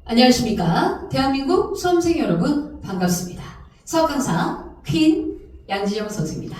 안녕하십니까. 대한민국 수험생 여러분 반갑습니다. 수학 강사 퀸 양지정 선수입니다.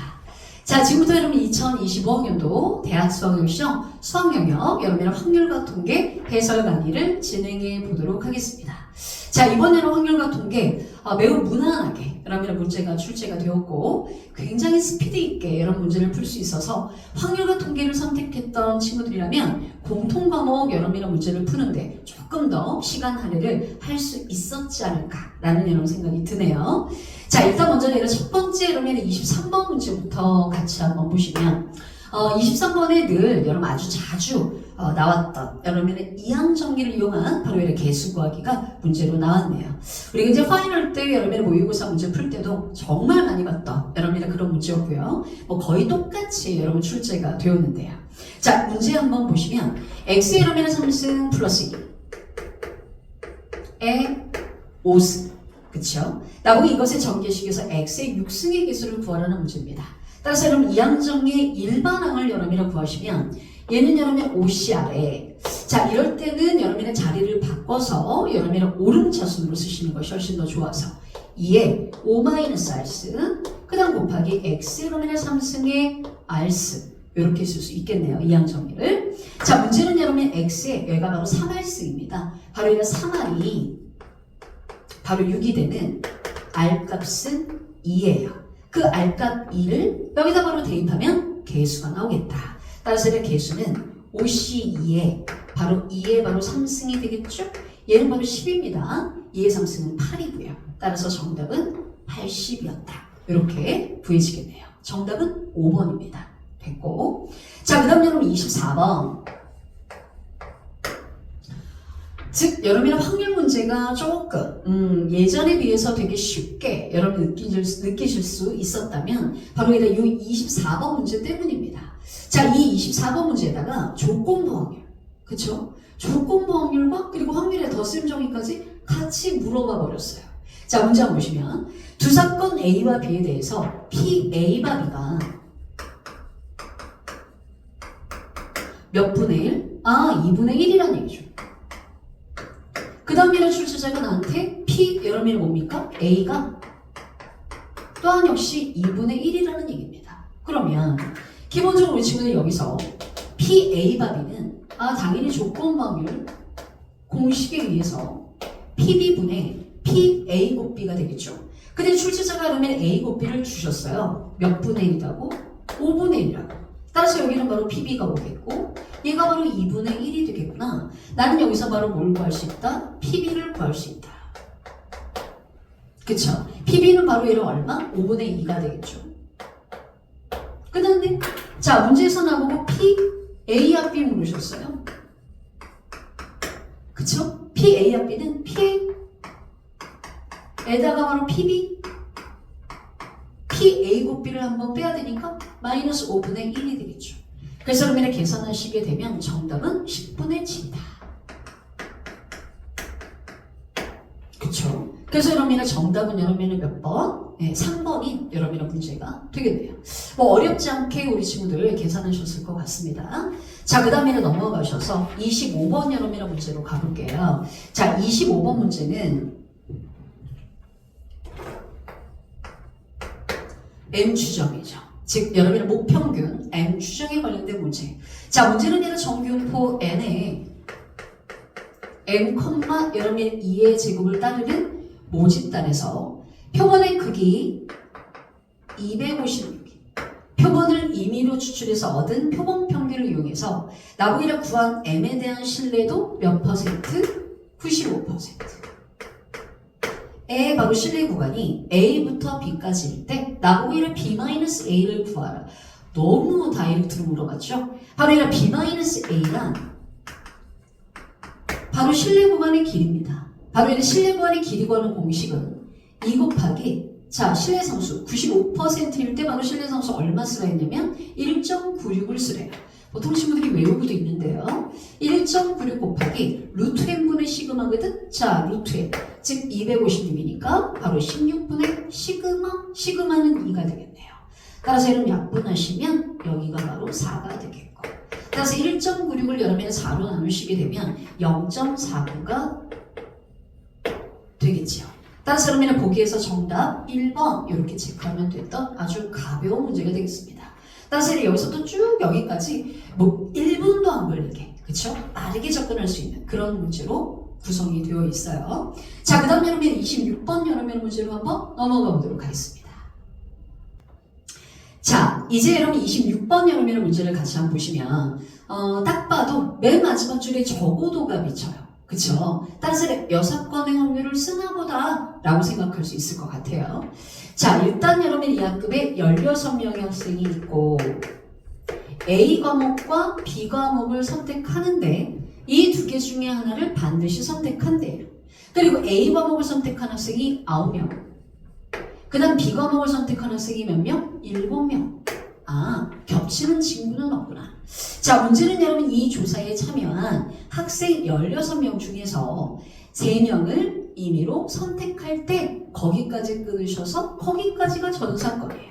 자, 지금부터 여러분 2025학년도 대학 수학영 시험 수학영역 여러분의 확률과 통계 해설 강의를 진행해 보도록 하겠습니다. 자, 이번에는 확률과 통계 매우 무난하게 여러분의 문제가 출제가 되었고 굉장히 스피드 있게 여러 문제를 풀 수 있어서 확률과 통계를 선택했던 친구들이라면 공통 과목 여러분의 문제를 푸는데 조금 더 시간 할애를 할 수 있었지 않을까라는 여러분 생각이 드네요. 자, 일단 먼저 내가 첫 번째 여러분의 23번 문제부터 같이 한번 보시면 23번에 늘 여러분 아주 자주 나왔던 여러분의 이항 정리를 이용한 바로 이런 개수 구하기가 문제로 나왔네요. 우리가 이제 파이널 때 여러분의 모의고사 문제 풀 때도 정말 많이 봤던 여러분의 그런 문제였고요. 거의 똑같이 여러분 출제가 되었는데요. 자, 문제 한번 보시면 x의 여러분의 3승 플러스 2의 5승 그쵸? 나보고 이것의 전개식에서 x의 6승의 개수를 구하라는 문제입니다. 따라서 여러분 이항정의 일반항을 여러분이 구하시면 얘는 여러분의 OCR에 자 이럴 때는 여러분의 자리를 바꿔서 여러분의 오름차순으로 쓰시는 것이 훨씬 더 좋아서 2에 5-r승 그 다음 곱하기 x 여러분의 3승의 r승 이렇게 쓸 수 있겠네요. 이항 정리를. 자 문제는 여러분 x의 얘가 바로 3r승입니다. 바로 얘가 3r이 바로 6이 되는 r값은 2예요. 그 r값 2를 여기다 바로 대입하면 개수가 나오겠다. 따라서 이 개수는 OC2에 바로 2에 바로 3승이 되겠죠? 얘는 바로 10입니다. 2의 3승은 8이고요. 따라서 정답은 80이었다. 이렇게 구해지겠네요. 정답은 5번입니다. 됐고. 자, 그 다음 여러분 24번. 즉 여러분의 확률 문제가 조금 예전에 비해서 되게 쉽게 여러분 느끼실 수 있었다면 바로 이 24번 문제 때문입니다. 자, 이 24번 문제에다가 조건부 확률, 그쵸? 조건부 확률과 그리고 확률의 덧셈 정의까지 같이 물어봐 버렸어요. 자, 문제 한번 보시면 두 사건 A와 B에 대해서 PA와 B가 몇 분의 1? 2분의 1이라는 얘기죠. 그 다음 미래 출제자가 나한테 P 여러분이 뭡니까? A가 또한 역시 2분의 1이라는 얘기입니다. 그러면 기본적으로 우리 친구들 여기서 PA와 B는 당연히 조건부 확률 공식에 의해서 PB분의 PA 곱 B가 되겠죠. 근데 출제자가 그러면 A 곱 B를 주셨어요. 몇 분의 1이라고? 5분의 1이라고. 따라서 여기는 바로 PB가 오겠고 얘가 바로 2분의 1이 되겠구나. 나는 여기서 바로 뭘 구할 수 있다? PB를 구할 수 있다. 그쵸? PB는 바로 얘는 얼마? 5분의 2가 되겠죠. 끝났네? 자, 문제에서 나보고 P, A와 B 물으셨어요. 그쵸? P, A와 B는 P에다가 바로 PB, PA 곱 B를 한번 빼야 되니까 마이너스 5분의 1이 되겠죠. 그래서 여러분이 계산하시게 되면 정답은 10분의 7이다. 그쵸? 그래서 여러분의 정답은 여러분의 몇 번? 네, 3번인 여러분의 문제가 되겠네요. 어렵지 않게 우리 친구들 계산하셨을 것 같습니다. 자, 그 다음에 넘어가셔서 25번 여러분의 문제로 가볼게요. 자, 25번 문제는 M 추정이죠. 즉 여러분의 목평균 M 추정에 관련된 문제. 자, 문제는 얘는 정균포 N에 M, 여러분의 2의 제곱을 따르는 모집단에서 표본의 크기 256 표본을 임의로 추출해서 얻은 표본 평균을 이용해서 나보기를 구한 M에 대한 신뢰도 몇 퍼센트? 95%. 에 바로 신뢰 구간이 A부터 B까지일 때 나보기를 B-A를 구하라. 너무 다이렉트로 물어봤죠? 바로 이런 B-A란 바로 신뢰 구간의 길이입니다. 바로 이런 신뢰 구간의 길이 구하는 공식은 2 곱하기 자 신뢰 상수 95%일 때 바로 신뢰 상수 얼마 쓰라 했냐면 1.96을 쓰래요. 보통 친구들이 외우고도 있는데요. 1.96 곱하기 루트 n분의 시그마거든? 자, 루트 n. 즉 256이니까 바로 16분의 시그마. 시그마는 2가 되겠네요. 따라서 여러분 약분하시면 여기가 바로 4가 되겠고. 따라서 1.96을 여러분이 4로 나누시게 되면 0.49가 되겠지요. 따라서 그러면 보기에서 정답 1번 이렇게 체크하면 됐던 아주 가벼운 문제가 되겠습니다. 따라서 여기서부터 쭉 여기까지 뭐 1분도 안 걸리게, 그쵸? 빠르게 접근할 수 있는 그런 문제로 구성이 되어 있어요. 자, 그 다음 여러분 26번 여러분 문제로 한번 넘어가 보도록 하겠습니다. 자, 이제 여러분 26번 여러분 문제를 같이 한번 보시면 딱 봐도 맨 마지막 줄에 적어도가 비쳐요. 그쵸? 따라서 6건의 확률을 쓰나 보다 라고 생각할 수 있을 것 같아요. 자, 일단 여러분 이 학급에 16명의 학생이 있고 A 과목과 B 과목을 선택하는데 이 두 개 중에 하나를 반드시 선택한대요. 그리고 A 과목을 선택한 학생이 9명, 그 다음 B 과목을 선택한 학생이 몇 명? 7명. 아, 겹치는 친구는 없구나. 자, 문제는 여러분 이 조사에 참여한 학생 16명 중에서 3명을 임의로 선택할 때 거기까지 끊으셔서 거기까지가 전 사건이에요.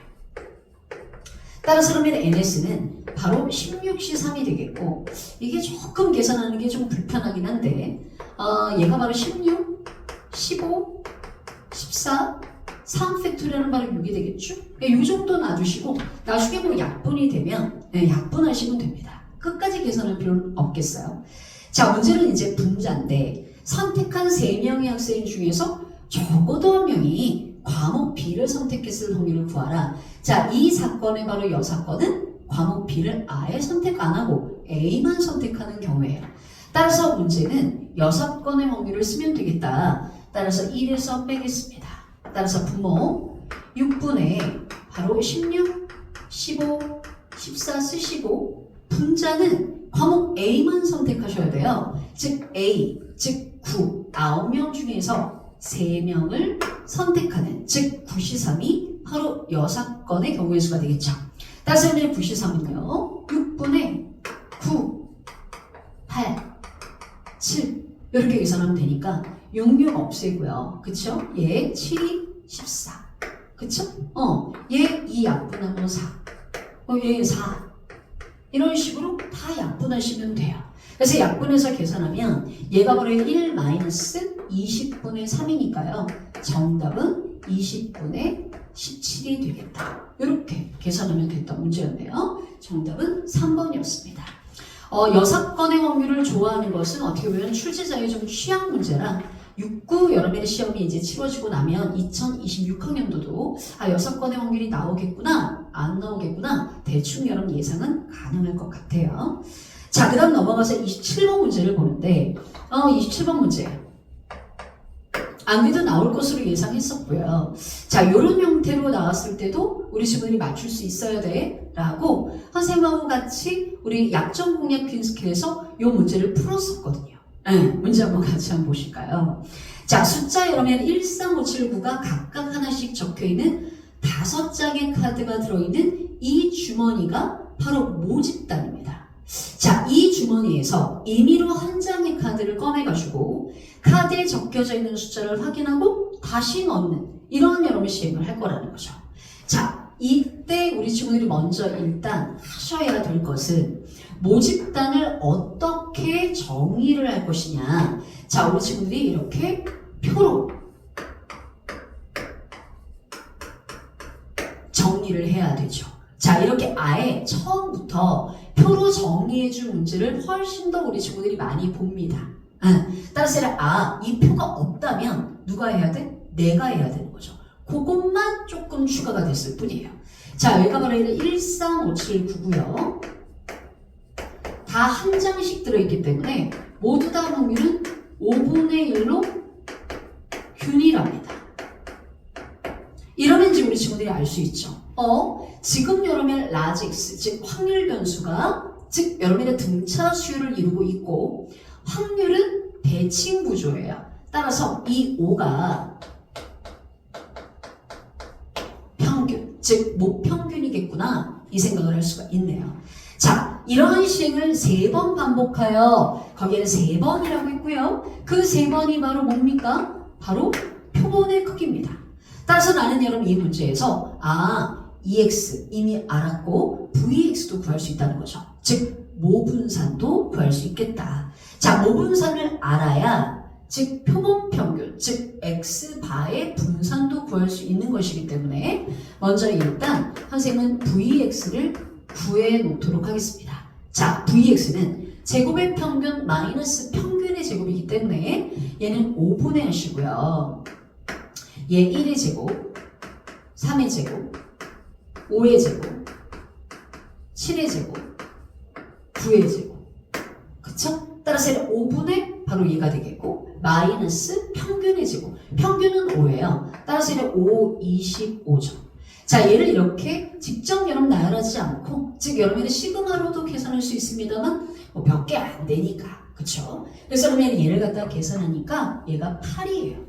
따라서 그러면 NS는 바로 16시 3이 되겠고, 이게 조금 계산하는 게 좀 불편하긴 한데 얘가 바로 16, 15, 14, 3팩토리얼은 바로 6이 되겠죠? 이 정도 놔두시고 나중에 뭐 약분이 되면 약분하시면 됩니다. 끝까지 계산할 필요는 없겠어요. 자, 문제는 이제 분자인데 선택한 3명의 학생 중에서 적어도 한 명이 과목 B를 선택했을 확률을 구하라. 자, 이 사건의 바로 여사건은 과목 B를 아예 선택 안 하고 A만 선택하는 경우예요. 따라서 문제는 6건의 확률을 쓰면 되겠다. 따라서 1에서 빼겠습니다. 따라서 분모 6분의 바로 16, 15, 14 쓰시고 분자는 과목 A만 선택하셔야 돼요. 즉 A, 즉 9, 9명 중에서 3명을 선택하는, 즉 9시3이 바로 6건의 경우의 수가 되겠죠. 따라서 9시3은요 6분의 9, 8, 7 이렇게 계산하면 되니까 66 없애고요. 그쵸? 얘 7이 14. 그쵸? 얘 2 약분하면 4. 얘 4. 이런 식으로 다 약분하시면 돼요. 그래서 약분해서 계산하면 얘가 바로 1 마이너스 20분의 3이니까요. 정답은 20분의 17이 되겠다. 이렇게 계산하면 됐던 문제였네요. 정답은 3번이었습니다. 6건의 확률을 좋아하는 것은 어떻게 보면 출제자의 좀 취향 문제라 6구 여러분의 시험이 이제 치러지고 나면 2026학년도도 6건의 확률이 나오겠구나, 안 나오겠구나, 대충 여러분 예상은 가능할 것 같아요. 자, 그 다음 넘어가서 27번 문제를 보는데 27번 문제 안 그래도 나올 것으로 예상했었고요. 자, 이런 형태로 나왔을 때도 우리 친구들이 맞출 수 있어야 돼 라고 선생님하고 같이 우리 약점 공략 퀸스킬에서 이 문제를 풀었었거든요. 문제 한번 같이 한번 보실까요? 자, 숫자 여러분 13579가 각각 하나씩 적혀있는 5장의 카드가 들어있는 이 주머니가 바로 모집단입니다. 자, 이 주머니에서 임의로 한 장의 카드를 꺼내가지고 카드에 적혀져 있는 숫자를 확인하고 다시 넣는 이런 여러분 시행을 할 거라는 거죠. 자, 이때 우리 친구들이 먼저 일단 하셔야 될 것은 모집단을 어떻게 정의를 할 것이냐. 자, 우리 친구들이 이렇게 표로 정리를 해야 되죠. 자, 이렇게 아예 처음부터 표로 정리해준 문제를 훨씬 더 우리 친구들이 많이 봅니다. 따라서 이 표가 없다면 누가 해야 돼? 내가 해야 되는 거죠. 그것만 조금 추가가 됐을 뿐이에요. 자, 여기가 바로 13579고요. 다 한 장씩 들어있기 때문에 모두 다 확률은 5분의 1로 균일합니다. 이러면 이제 우리 친구들이 알 수 있죠. 지금 여러분의 라직스, 즉 확률 변수가 즉 여러분의 등차 수율을 이루고 있고 확률은 대칭 구조예요. 따라서 이 5가 평균, 즉 모평균이겠구나 이 생각을 할 수가 있네요. 자, 이러한 시행을 3번 반복하여 거기에는 3번이라고 했고요. 그 3번이 바로 뭡니까? 바로 표본의 크기입니다. 따라서 나는 여러분 이 문제에서 EX 이미 알았고 VX도 구할 수 있다는 거죠. 즉 모분산도 구할 수 있겠다. 자, 모분산을 알아야 즉 표본 평균, 즉 x바의 분산도 구할 수 있는 것이기 때문에 먼저 일단 선생님은 vx를 구해 놓도록 하겠습니다. 자, vx는 제곱의 평균 마이너스 평균의 제곱이기 때문에 얘는 5분의 하시고요. 얘 1의 제곱, 3의 제곱, 5의 제곱, 7의 제곱, 9의 제곱. 그쵸? 따라서 얘는 5분의 바로 얘가 되겠고 마이너스 평균의 제곱. 평균은 5예요. 따라서 얘는 5, 25죠. 자, 얘를 이렇게 직접 여러분 나열하지 않고, 즉 여러분이 시그마로도 계산할 수 있습니다만 뭐 몇 개 안 되니까, 그쵸? 그래서 그러면 얘를 갖다 계산하니까 얘가 8이에요.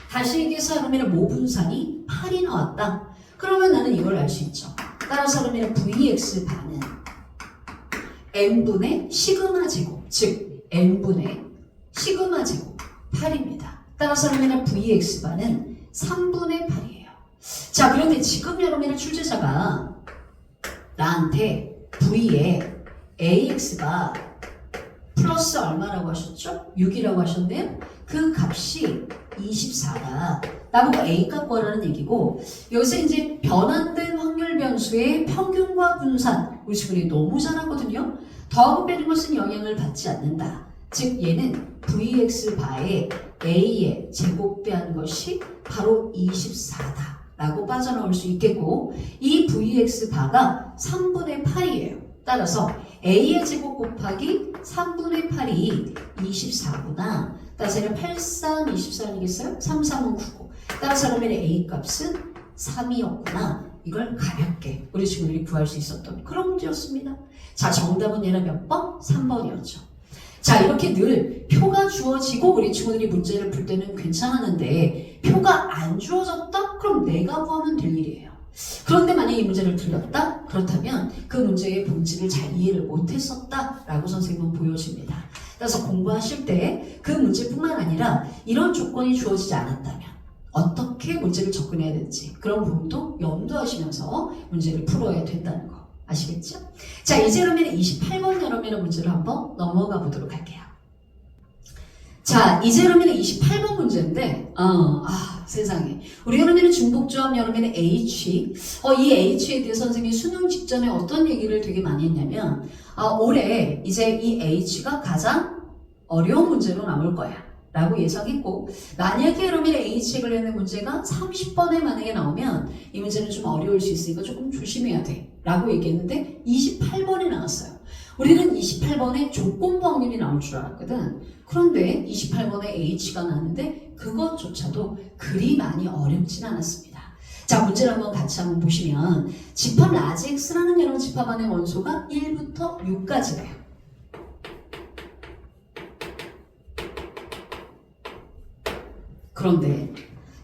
다시 얘기해서 그러면 모분산이 8이 나왔다. 그러면 나는 이걸 알 수 있죠. 따라서 그러면 vx 반은 n분의 시그마 제곱, 즉 n분의 시그마 제곱 8입니다. 따라서 그러면 vx 반은 3분의 8이에요. 자, 그런데 지금 여러분의 출제자가 나한테 v에 ax가 플러스 얼마라고 하셨죠? 6이라고 하셨네요. 그 값이 24다. 나보고 a값 구하라는 얘기고, 여기서 이제 변환된 확률 변수의 평균과 분산, 우리 친구들이 너무 잘하거든요. 더하고 빼는 것은 영향을 받지 않는다. 즉 얘는 vx 바에 a에 제곱된 것이 바로 24다 라고 빠져나올 수 있겠고, 이 vx 바가 3분의 8이에요. 따라서 a의 제곱 곱하기 3분의 8이 24구나. 따라서 얘는 8, 3, 24 아니겠어요? 3, 3은 9고. 따라서 그러면 a 값은 3이었구나. 이걸 가볍게 우리 친구들이 구할 수 있었던 그런 문제였습니다. 자, 정답은 얘는 몇 번? 3번이었죠. 자, 이렇게 늘 표가 주어지고 우리 친구들이 문제를 풀 때는 괜찮았는데 표가 안 주어졌다? 그럼 내가 구하면 될 일이에요. 그런데 만약에 이 문제를 틀렸다? 그렇다면 그 문제의 본질을 잘 이해를 못했었다 라고 선생님은 보여집니다. 그래서 공부하실 때 그 문제뿐만 아니라 이런 조건이 주어지지 않았다면 어떻게 문제를 접근해야 되는지 그런 부분도 염두하시면서 문제를 풀어야 된다는 거 아시겠죠? 자, 이제 그러면 28번 여러분의 문제를 한번 넘어가 보도록 할게요. 자, 이제 그러면 28번 문제인데 세상에 우리 여러분의 중복조합 여러분의 H 이 H에 대해서 선생님이 수능 직전에 어떤 얘기를 되게 많이 했냐면 올해 이제 이 H가 가장 어려운 문제로 남을 거야 라고 예상했고, 만약에 여러분의 H에 관련된 문제가 30번에 만약에 나오면 이 문제는 좀 어려울 수 있으니까 조금 조심해야 돼 라고 얘기했는데 28번이 나왔어요. 우리는 28번에 조건부 확률이 나올 줄 알았거든. 그런데 28번에 H가 나왔는데 그것조차도 그리 많이 어렵진 않았습니다. 자, 문제를 한번 같이 한번 보시면 집합 라지 X라는 여러분 집합 안의 원소가 1부터 6까지래요. 그런데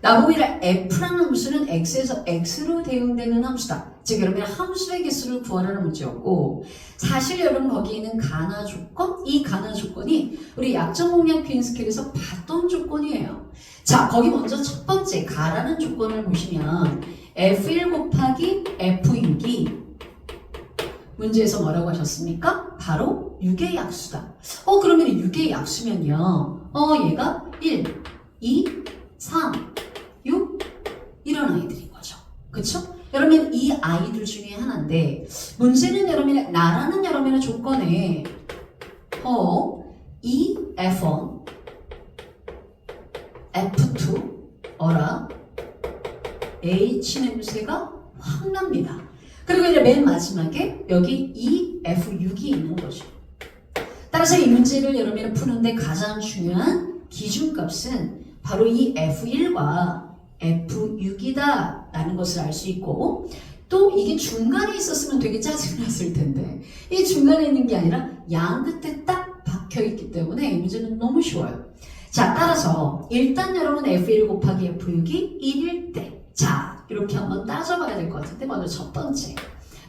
나보고 이럴 F라는 함수는 X에서 X로 대응되는 함수다. 즉 여러분의 함수의 개수를 구하라는 문제였고, 사실 여러분 거기에 있는 가나 조건, 이 가나 조건이 우리 약정 공략 퀸 스케일에서 봤던 조건이에요. 자, 거기 먼저 첫 번째 가라는 조건을 보시면 F1 곱하기 F6이 문제에서 뭐라고 하셨습니까? 바로 6의 약수다. 그러면 6의 약수면요. 얘가 1, 2, 3, 6 이런 아이들인 거죠. 그쵸? 여러분 이 아이들 중에 하나인데 문제는 여러분의 나라는 여러분의 조건에 E, F1, F2 어라 H 냄새가 확 납니다. 그리고 이제 맨 마지막에 여기 E, F6이 있는 거죠. 따라서 이 문제를 여러분이 푸는데 가장 중요한 기준값은 바로 이 F1과 F6이다 라는 것을 알 수 있고, 또 이게 중간에 있었으면 되게 짜증났을 텐데 이 중간에 있는 게 아니라 양 끝에 딱 박혀있기 때문에 이 문제는 너무 쉬워요. 자, 따라서 일단 여러분 F1 곱하기 F6이 1일 때, 자 이렇게 한번 따져봐야 될 것 같은데, 먼저 첫 번째,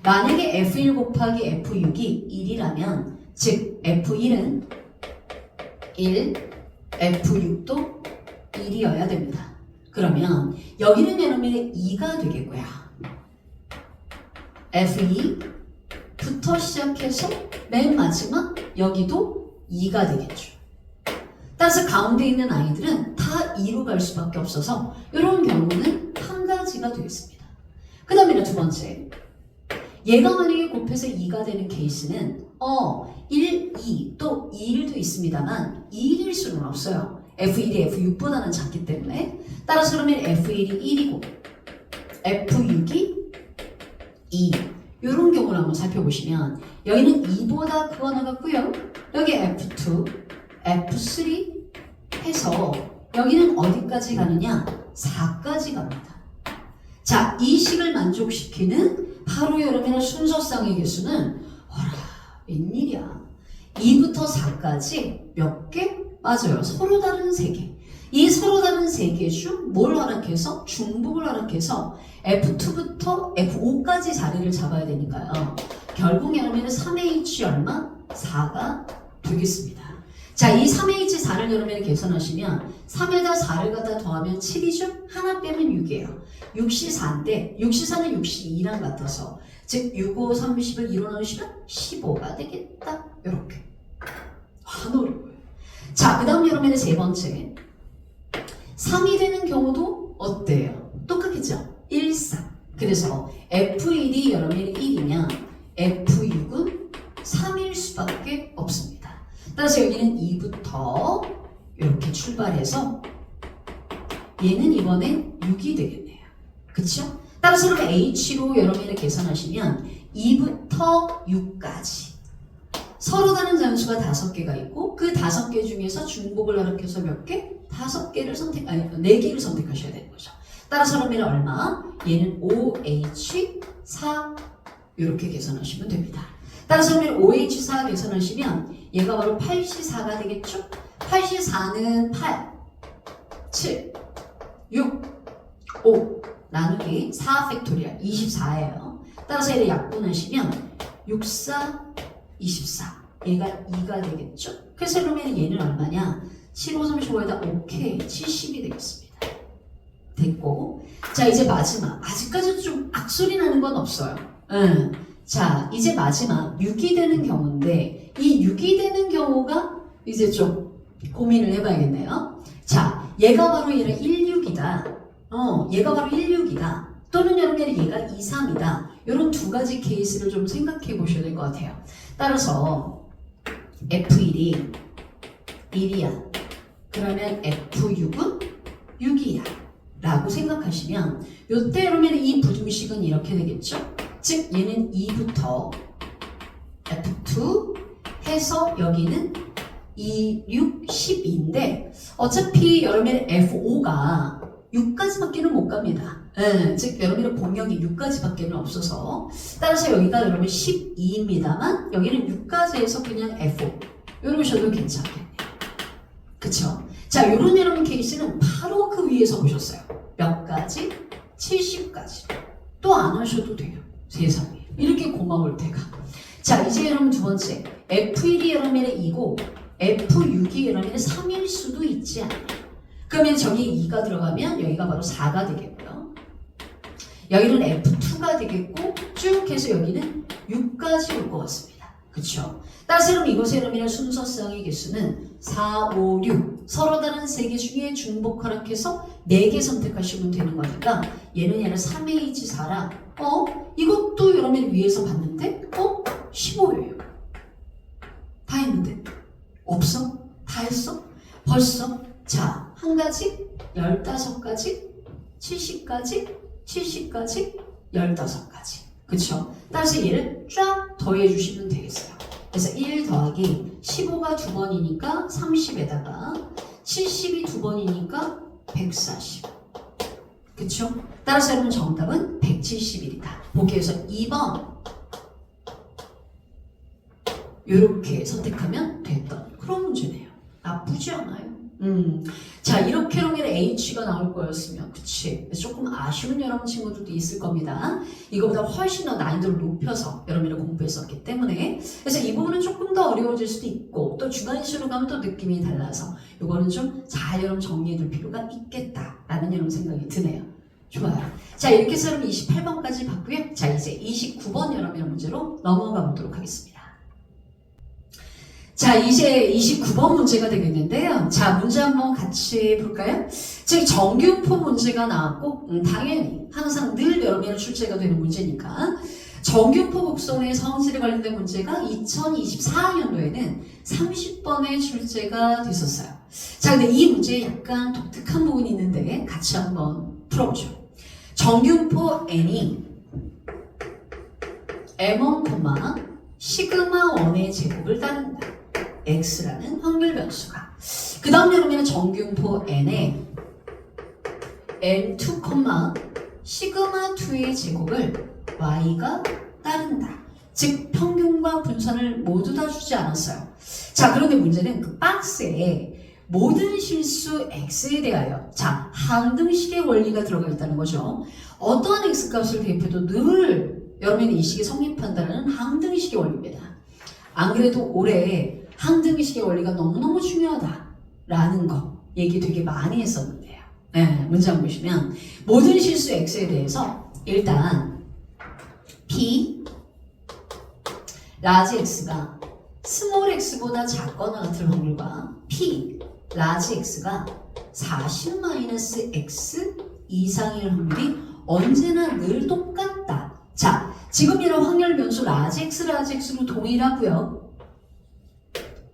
만약에 F1 곱하기 F6이 1이라면 즉 F1은 1, F6도 1이어야 됩니다. 그러면 여기는 여러분의 2가 되겠고요. F2부터 시작해서 맨 마지막 여기도 2가 되겠죠. 따라서 가운데 있는 아이들은 다 2로 갈 수밖에 없어서 이런 경우는 한 가지가 되겠습니다. 그 다음에 두 번째, 얘가 만약에 곱해서 2가 되는 케이스는 1, 2, 또 2일도 있습니다만 2일일 수는 없어요. F1이 F6보다는 작기 때문에. 따라서 그러면 F1이 1이고 F6이 2. 이런 경우를 한번 살펴보시면 여기는 2보다 크거 나갔고요. 여기 F2, F3 해서 여기는 어디까지 가느냐? 4까지 갑니다. 자, 이 식을 만족시키는 바로 여러분의 순서상의 개수는 웬일이야. 2부터 4까지 몇 개? 맞아요. 서로 다른 3개. 이 서로 다른 3개 중 뭘 허락해서? 중복을 허락해서 F2부터 F5까지 자리를 잡아야 되니까요. 결국 여러분은 3H 얼마? 4가 되겠습니다. 자, 이 3H4를 여러분이 계산하시면 3에다 4를 갖다 더하면 7이죠? 하나 빼면 6이에요. 6시 4인데 6시 4는 6시 2랑 같아서 즉 6, 5, 30을 2로 나누시면 15가 되겠다. 이렇게. 안 어려워요. 자, 그 다음 여러분의 세 번째. 3이 되는 경우도 어때요? 똑같겠죠? 1, 4. 그래서 F1이 여러분의 1이면 F6은 3일 수밖에 없습니다. 따라서 여기는 2부터 이렇게 출발해서 얘는 이번엔 6이 되겠네요. 그쵸? 따라서 그럼 H로 여러분이 계산하시면 2부터 6까지 서로 다른 잔수가 5개가 있고 그 5개 중에서 중복을 허락해서 몇 개? 4개를 아니 4개를 선택하셔야 되는 거죠. 따라서 그러면 얼마? 얘는 OH4 이렇게 계산하시면 됩니다. 따라서 그러면 OH4 계산하시면 얘가 바로 8C4가 되겠죠? 8C4는 8, 7, 6, 5 나누기 4 팩토리얼 24예요. 따라서 얘를 약분하시면 6, 4, 24 얘가 2가 되겠죠? 그래서 그러면 얘는 얼마냐? 7, 5, 35에다 오케이 70이 되겠습니다. 됐고 자 이제 마지막 아직까지도 좀 악소리 나는 건 없어요. 자 이제 마지막 6이 되는 경우인데 이 6이 되는 경우가 이제 좀 고민을 해봐야겠네요. 자 얘가 바로 얘가 16이다. 얘가 바로 16이다. 또는 여러분이 얘가 23이다. 이런 두 가지 케이스를 좀 생각해 보셔야 될 것 같아요. 따라서 F1이 1이야. 그러면 F6은 6이야. 라고 생각하시면 요때 그러면 이 부등식은 이렇게 되겠죠? 즉 얘는 2부터 F2 해서 여기는 2, 6, 12인데 어차피 여러분의 F5가 6까지밖에는 못 갑니다. 즉 여러분의 공역이 6까지밖에는 없어서 따라서 여기가 여러분 12입니다만 여기는 6까지 해서 그냥 F5 이러셔도 괜찮겠네요. 그쵸? 자 요런 여러분 케이스는 바로 그 위에서 보셨어요. 몇 가지? 70까지 또 안 하셔도 돼요. 세상에 이렇게 고마울 테가. 자 이제 여러분 두 번째 F1이 여러분의 2고 F6이 여러분의 3일 수도 있지 않아요. 그러면 저기 2가 들어가면 여기가 바로 4가 되겠고요. 여기는 F2가 되겠고 쭉 해서 여기는 6까지 올 것 같습니다. 그쵸? 따라서 그럼 이곳의 여러분의 순서상의 개수는 4, 5, 6 서로 다른 3개 중에 중복 허락해서 4개 선택하시면 되는 거니까 얘는 3H4라 이것도 여러분 위에서 봤는데 15예요. 다 했는데 없어? 다 했어? 벌써? 자, 한 가지, 15가지, 70까지, 70까지, 15가지. 그쵸? 따라서 얘를 쫙 더해주시면 되겠어요. 그래서 1 더하기 15가 2번이니까 30에다가 70이 2번이니까 140. 그쵸? 따라서 여러분 정답은 171이다. 보기에서 2번 이렇게 선택하면 됐던 그런 문제네요. 나쁘지 않아요. 자 이렇게 하면 H가 나올 거였으면 그치 조금 아쉬운 여러분 친구들도 있을 겁니다. 이거보다 훨씬 더 난이도를 높여서 여러분이 공부했었기 때문에 그래서 이 부분은 조금 더 어려워질 수도 있고 또 주관식으로 가면 또 느낌이 달라서 이거는 좀 잘 여러분 정리해 둘 필요가 있겠다라는 여러분 생각이 드네요. 좋아요. 자 이렇게 해서 여러분 28번까지 봤고요. 자 이제 29번 여러분의 문제로 넘어가 보도록 하겠습니다. 자, 이제 29번 문제가 되겠는데요. 자, 문제 한번 같이 볼까요? 즉, 정균포 문제가 나왔고, 당연히 항상 늘 여러 개로 출제가 되는 문제니까. 정균포 곡선의 성질에 관련된 문제가 2024년도에는 30번의 출제가 됐었어요. 자, 근데 이 문제에 약간 독특한 부분이 있는데 같이 한번 풀어보죠. 정균포 n이 m1, 시그마 1의 제곱을 따른다. x라는 확률 변수가. 그 다음 여름에는 정균포 n에 m2, 시그마 2의 제곱을 y가 따른다. 즉 평균과 분선을 모두 다 주지 않았어요. 자, 그런데 문제는 그 박스에 모든 실수 x에 대하여 자 항등식의 원리가 들어가 있다는 거죠. 어떠한 x값을 대입해도 늘 여러분이 이 식이 성립한다는 항등식의 원리입니다. 안 그래도 올해 항등식의 원리가 너무너무 중요하다라는 거 얘기 되게 많이 했었는데요. 네, 문제 한번 보시면 모든 실수 x에 대해서 일단 p 라지 x가 스몰 x보다 작거나 같을 확률과 p 라지 x가 40-x 이상일 확률이 언제나 늘 똑같다. 자, 지금 이런 확률 변수 라지 x로 동일하고요.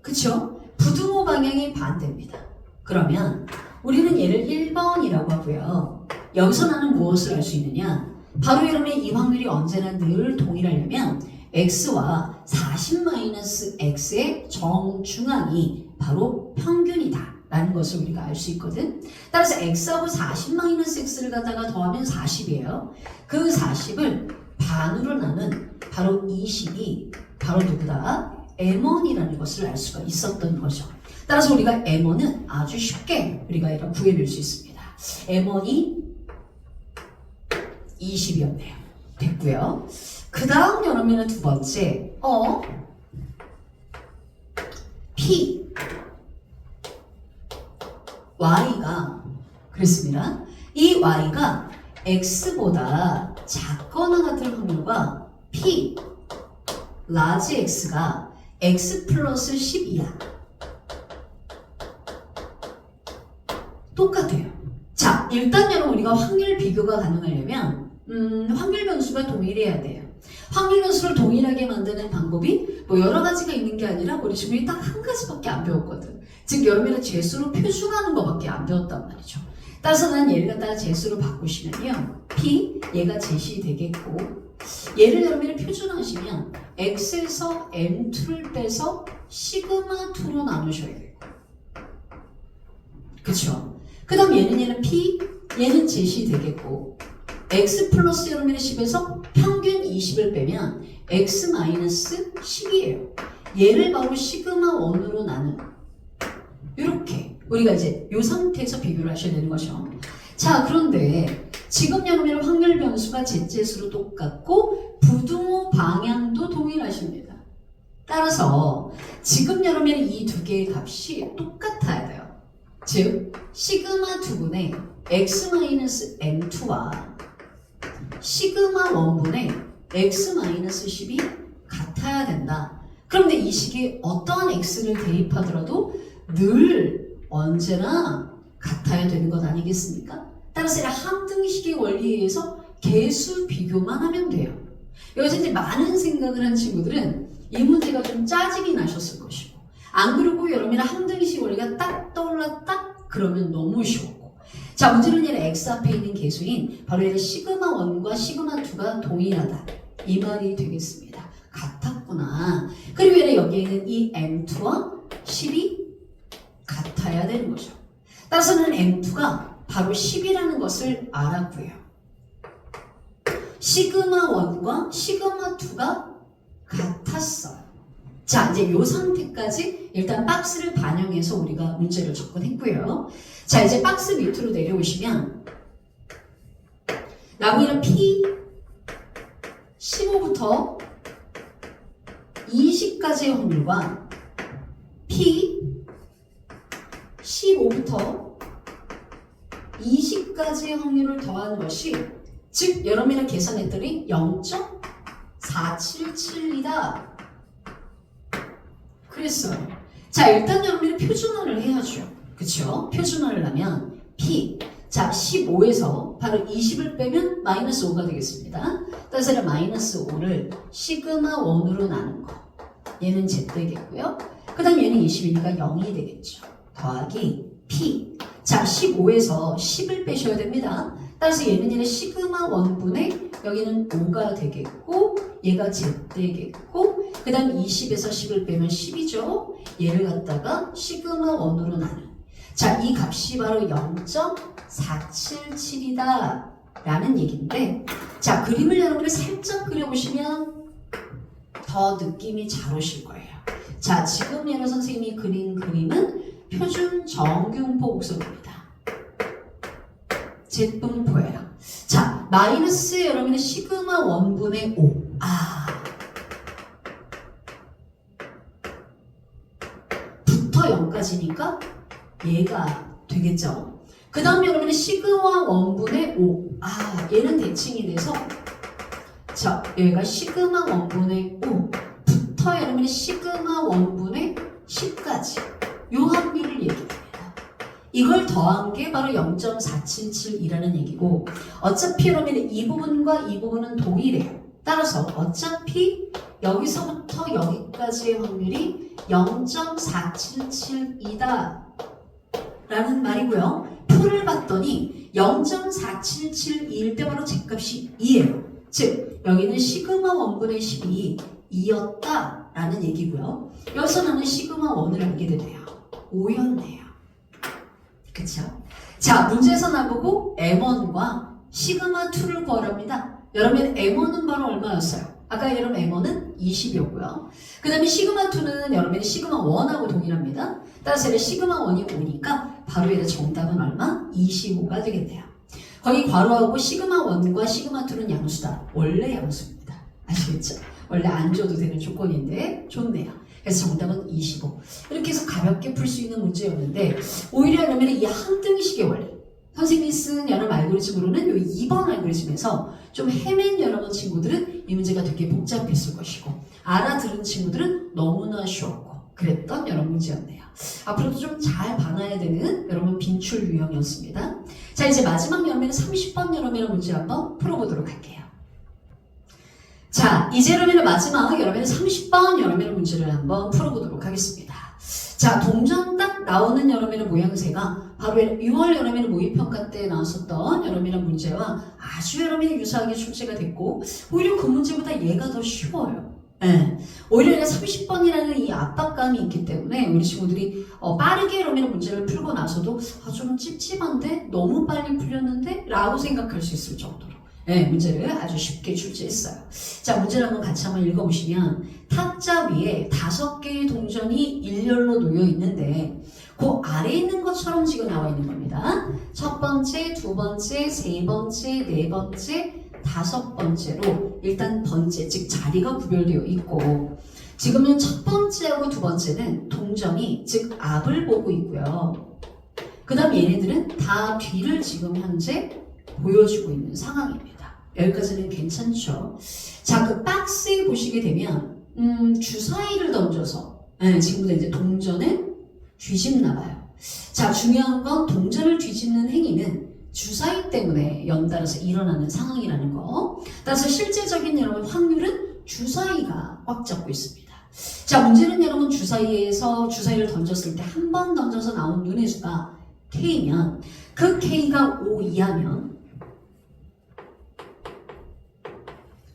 그쵸? 부등호 방향이 반대입니다. 그러면 우리는 얘를 1번이라고 하고요. 여기서 나는 무엇을 알 수 있느냐? 바로 여러분의 이 확률이 언제나 늘 동일하려면 x와 40-x의 정중앙이 바로 평균이다 라는 것을 우리가 알 수 있거든. 따라서 x하고 40-x를 갖다가 더하면 40이에요. 그 40을 반으로 나눈 바로 20이 바로 누구다? m1이라는 것을 알 수가 있었던 거죠. 따라서 우리가 m1은 아주 쉽게 우리가 이런 구해낼 수 있습니다. m1이 20이었네요. 됐고요. 그 다음 여러분은 두 번째 P Y가 그랬습니다. 이 Y가 X보다 작거나 같은 확률과 P 라지 X가 X 플러스 10이야. 똑같아요. 자, 일단 여러분 우리가 확률 비교가 가능하려면 확률 변수가 동일해야 돼요. 확률 변수를 동일하게 만드는 방법이 뭐 여러 가지가 있는 게 아니라 우리 지금 딱 한 가지밖에 안 배웠거든. 즉 여러분은 재수로 표준하는 것밖에 안 배웠단 말이죠. 따라서 난 얘를 갖다가 재수로 바꾸시면요. P 얘가 제시되겠고 얘를 여러분이 표준하시면 X에서 M2를 빼서 시그마 2로 나누셔야 돼요. 그쵸? 그 다음 얘는 P 얘는 제시되겠고 x 플러스 여러분의 10에서 평균 20을 빼면 x 마이너스 10이에요. 얘를 바로 시그마 1으로 나눈 이렇게 우리가 이제 이 상태에서 비교를 하셔야 되는 거죠. 자, 그런데 지금 여러분의 확률 변수가 z수로 똑같고 부등호 방향도 동일하십니다. 따라서 지금 여러분의 이 두 개의 값이 똑같아야 돼요. 즉 시그마 2분의 x 마이너스 m2와 시그마 1분의 x-10이 같아야 된다. 그런데 이 식에 어떠한 x를 대입하더라도 늘 언제나 같아야 되는 것 아니겠습니까? 따라서 이 함등식의 원리에 의해서 개수 비교만 하면 돼요. 여기서 이제 많은 생각을 한 친구들은 이 문제가 좀 짜증이 나셨을 것이고 안 그러고 여러분이 함등식 원리가 딱 떠올랐다? 그러면 너무 쉬웠고 자, 문제는 얘는 x 앞에 있는 개수인 바로 얘는 시그마 1과 시그마 2가 동일하다. 이 말이 되겠습니다. 같았구나. 그리고 얘는 여기에 있는 이 m2와 10이 같아야 되는 거죠. 따라서는 m2가 바로 10이라는 것을 알았고요. 시그마 1과 시그마 2가 같았어요. 자, 이제 이 상태까지 일단 박스를 반영해서 우리가 문제를 접근했고요. 자, 이제 박스 밑으로 내려오시면 나무이는 P15부터 20까지의 확률과 P15부터 20까지의 확률을 더한 것이 즉 여러분이 계산했더니 0.477이다. 그랬어요. 자, 일단 여러분이 표준화를 해야죠. 그쵸? 표준화를 하면 P. 자, 15에서 바로 20을 빼면 마이너스 5가 되겠습니다. 따라서 마이너스 5를 시그마 1으로 나눈 거. 얘는 Z 되겠고요. 그 다음 얘는 20이니까 0이 되겠죠. 더하기 P. 자, 15에서 10을 빼셔야 됩니다. 따라서 얘는 시그마 1분의 여기는 5가 되겠고 얘가 Z 되겠고 그 다음 20에서 10을 빼면 10이죠. 얘를 갖다가 시그마 1으로 나눈. 자, 이 값이 바로 0.477이다 라는 얘기인데 자, 그림을 여러분이 살짝 그려보시면 더 느낌이 잘 오실 거예요. 자, 지금 예로 선생님이 그린 그림은 표준 정균포 곡선입니다. Z분포예요. 자, 마이너스 여러분의 시그마 1분의 5. 부터 0까지니까 얘가 되겠죠. 그 다음에 여러분의 시그마 1분의 5. 얘는 대칭이 돼서 자, 여기가 시그마 1분의 5 부터 여러분의 시그마 1분의 10까지 요 확률을 얘기합니다. 이걸 더한 게 바로 0.477이라는 얘기고 어차피 여러분 이 부분과 이 부분은 동일해요. 따라서 어차피 여기서부터 여기까지의 확률이 0.477이다 라는 말이고요. 풀을 봤더니 0.477일 때 바로 Z값이 2예요. 즉 여기는 시그마 1분의 10이 2였다 라는 얘기고요. 여기서 나는 시그마 1을 알게 되네요. 5였네요. 그쵸? 자, 문제에서 나보고 M1과 시그마 2를 구하랍니다. 여러분 M1은 바로 얼마였어요? 아까 여러분 M1은 20이었고요. 그 다음에 시그마 2는 여러분의 시그마 1하고 동일합니다. 따라서 얘는 시그마 1이 5니까 바로 얘의 정답은 얼마? 25가 되겠네요. 거기 괄호하고 시그마 1과 시그마 2는 양수다. 원래 양수입니다. 아시겠죠? 원래 안 줘도 되는 조건인데 좋네요. 그래서 정답은 25. 이렇게 해서 가볍게 풀 수 있는 문제였는데 오히려 그러면 이 항등식의 원리 선생님이 쓴 여러 알고리즘으로는 이 2번 알고리즘에서 좀 헤맨 여러 친구들은 이 문제가 되게 복잡했을 것이고 알아들은 친구들은 너무나 쉬웠고 그랬던 여러 문제였네요. 앞으로도 좀 잘 봐놔야 되는 여러분 빈출 유형이었습니다. 자, 이제 마지막 여러분의 30번 여러분의 문제 한번 풀어보도록 할게요. 자, 이제 여러분의 마지막 여러분의 30번 여러분의 문제를 한번 풀어보도록 하겠습니다. 자, 동전 딱 나오는 여러분의 모양새가 바로 6월 여러분의 모의평가 때 나왔었던 여러분의 문제와 아주 여러분의 유사하게 출제가 됐고 오히려 그 문제보다 얘가 더 쉬워요. 네. 오히려 30번이라는 이 압박감이 있기 때문에 우리 친구들이 빠르게 여러분의 문제를 풀고 나서도 좀 찝찝한데 너무 빨리 풀렸는데 라고 생각할 수 있을 정도로 네, 문제를 아주 쉽게 출제했어요. 자, 문제를 한번 같이 한번 읽어보시면 탁자 위에 5개의 동전이 일렬로 놓여 있는데 그 아래에 있는 것처럼 지금 나와 있는 겁니다. 첫 번째, 두 번째, 세 번째, 네 번째, 5번째로 일단 번째, 즉 자리가 구별되어 있고 지금은 첫 번째하고 두 번째는 동전이 즉 앞을 보고 있고요. 그 다음 얘네들은 다 뒤를 지금 현재 보여주고 있는 상황입니다. 여기까지는 괜찮죠? 자, 그 박스에 보시게 되면 주사위를 던져서 지금부터 이제 동전을 뒤집나 봐요. 자, 중요한 건 동전을 뒤집는 행위는 주사위 때문에 연달아서 일어나는 상황이라는 거. 따라서 실제적인 여러분 확률은 주사위가 꽉 잡고 있습니다. 자, 문제는 여러분 주사위에서 주사위를 던졌을 때 한 번 던져서 나온 눈의 수가 K면 그 K가 5 이하면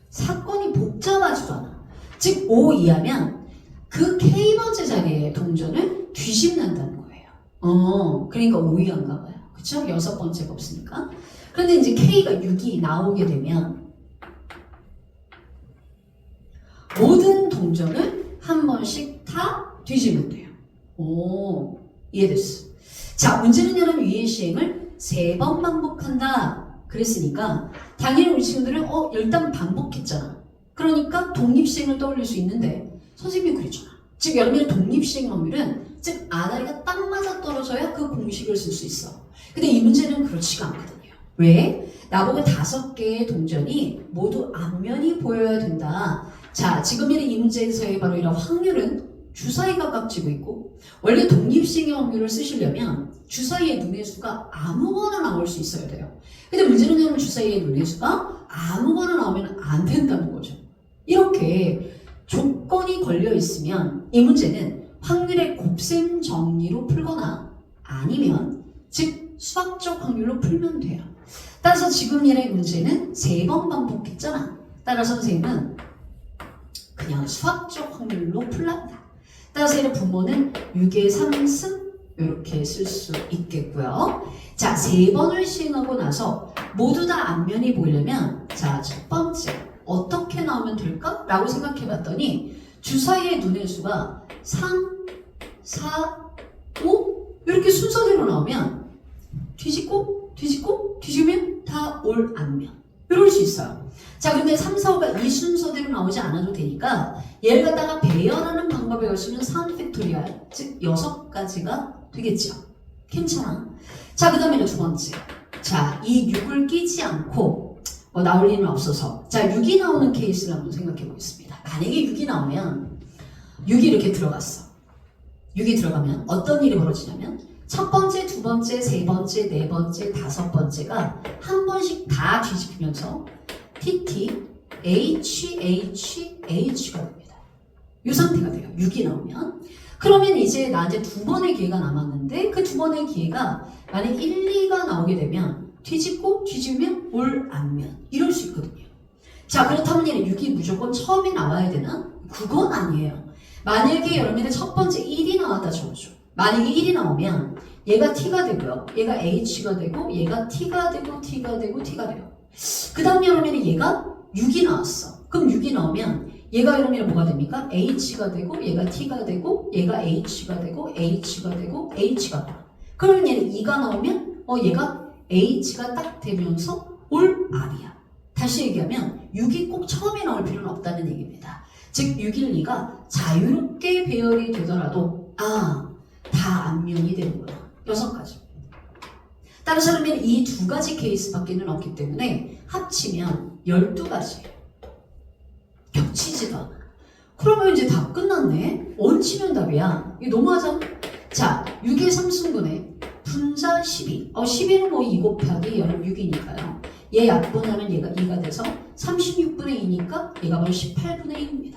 사건이 복잡하지도 않아. 즉 5 이하면 그 K번째 자리에 동전을 뒤집는다는 거예요. 그러니까 5 이하인가 봐요. 그쵸? 6번째가 없으니까. 그런데 이제 K가 6이 나오게 되면 모든 동전을 한 번씩 다 뒤집으면 돼요. 오, 이해됐어. 자, 문제는 여러분 위의 시행을 3번 반복한다. 그랬으니까 당연히 우리 친구들은 일단 반복했잖아. 그러니까 독립시행을 떠올릴 수 있는데 선생님이 그랬잖아. 즉 여러분의 독립시행 확률은 즉 아다리가 딱 맞아 떨어져야 그 공식을 쓸 수 있어. 근데 이 문제는 그렇지가 않거든요. 왜? 나보고 5개의 동전이 모두 앞면이 보여야 된다. 자, 지금 이 문제에서의 바로 이런 확률은 주사위가 깍지고 있고 원래 독립식의 확률을 쓰시려면 주사위의 눈의 수가 아무거나 나올 수 있어야 돼요. 근데 문제는 여러분 주사위의 눈의 수가 아무거나 나오면 안 된다는 거죠. 이렇게 조건이 걸려 있으면 이 문제는 확률의 곱셈 정리로 풀거나 아니면 즉 수학적 확률로 풀면 돼요. 따라서 지금 얘의 문제는 3번 반복했잖아. 따라서 선생님은 그냥 수학적 확률로 풀란다. 따라서 얘의 분모는 6의 3승 이렇게 쓸 수 있겠고요. 자, 3번을 시행하고 나서 모두 다 앞면이 보이려면 자, 첫 번째 어떻게 나오면 될까? 라고 생각해 봤더니 주사위의 눈의 수가 3, 4, 5 이렇게 순서대로 나오면 뒤집고 뒤집으면 다 올 앞면 이럴 수 있어요. 자, 근데 3, 4, 5가 이 순서대로 나오지 않아도 되니까 얘를 갖다가 배열하는 방법에 걸치면 3팩토리얼 즉 6가지가 되겠죠. 괜찮아. 자, 그 다음에 두 번째. 자, 이 6을 끼지 않고 나올 일은 없어서 자, 6이 나오는 케이스를 한번 생각해 보겠습니다. 만약에 6이 나오면 6이 이렇게 들어갔어. 6이 들어가면 어떤 일이 벌어지냐면 첫 번째, 두 번째, 세 번째, 네 번째, 다섯 번째가 한 번씩 다 뒤집히면서 TT, H가 됩니다. 이 상태가 돼요. 6이 나오면. 그러면 이제 나한테 두 번의 기회가 남았는데 그 두 번의 기회가 만약 1, 2가 나오게 되면 뒤집으면 올 앞면 이럴 수 있거든요. 자, 그렇다면 얘는 6이 무조건 처음에 나와야 되나? 그건 아니에요. 만약에 여러분의 첫 번째 1이 나왔다 쳐보죠. 만약에 1이 나오면 얘가 T가 되고요. 얘가 H가 되고 얘가 T가 되고 T가 되고 T가 돼요. 그 다음 여러분은 얘가 6이 나왔어. 그럼 6이 나오면 얘가 여러분은 뭐가 됩니까? H가 되고 얘가 T가 되고 얘가 H가 되고 H가 되고 H가 돼요. 그러면 얘는 2가 나오면 얘가 H가 딱 되면서 올 R이야. 다시 얘기하면 6이 꼭 처음에 나올 필요는 없다는 얘기입니다. 즉 612가 자유롭게 배열이 되더라도 다 앞면이 되는 거야. 6가지. 따라서 그러면 이 2가지 케이스밖에는 없기 때문에 합치면 12가지예요. 겹치지도 않아. 그러면 이제 다 끝났네. 원치면 답이야. 이게 너무하잖아. 자, 6의 3승분의 분자 12. 12는 뭐 2 곱하기 6이니까요. 얘 약분하면 얘가 2가 돼서 36분의 2니까 얘가 바로 18분의 1입니다.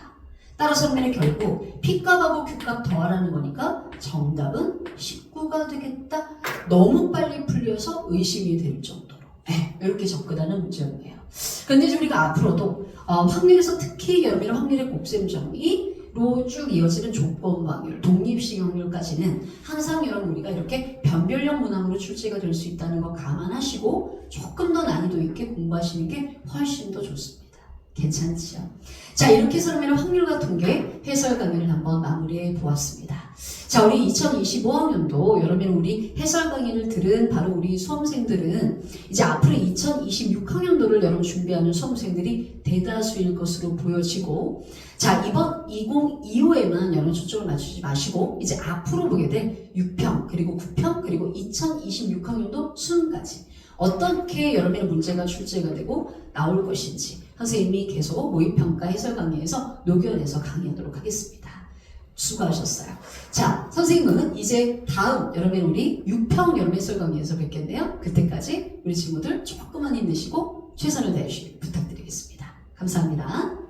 따라서 그러면 결국 P값하고 Q값 더하라는 거니까 정답은 19가 되겠다. 너무 빨리 풀려서 의심이 될 정도로 이렇게 접근하는 문제였네요. 근데 이제 우리가 앞으로도 확률에서 특히 여러분의 확률의 곱셈 정의로 쭉 이어지는 조건 확률, 독립식 확률까지는 항상 여러분 우리가 이렇게 변별력 문항으로 출제가 될 수 있다는 거 감안하시고 조금 더 난이도 있게 공부하시는 게 훨씬 더 좋습니다. 괜찮지요? 자, 이렇게 해서 그러면 확률과 통계 해설 강의를 한번 마무리해 보았습니다. 자, 우리 2025학년도 여러분 우리 해설 강의를 들은 바로 우리 수험생들은 이제 앞으로 2026학년도를 여러분 준비하는 수험생들이 대다수일 것으로 보여지고 자, 이번 2025에만 여러분 초점을 맞추지 마시고 이제 앞으로 보게 될 6평 그리고 9평 그리고 2026학년도 수능까지 어떻게 여러분의 문제가 출제가 되고 나올 것인지 선생님이 계속 모의평가 해설 강의에서 녹여내서 강의하도록 하겠습니다. 수고하셨어요. 자, 선생님은 이제 다음 여러분 우리 6평 여러분 해설 강의에서 뵙겠네요. 그때까지 우리 친구들 조금만 힘내시고 최선을 다해주시길 부탁드리겠습니다. 감사합니다.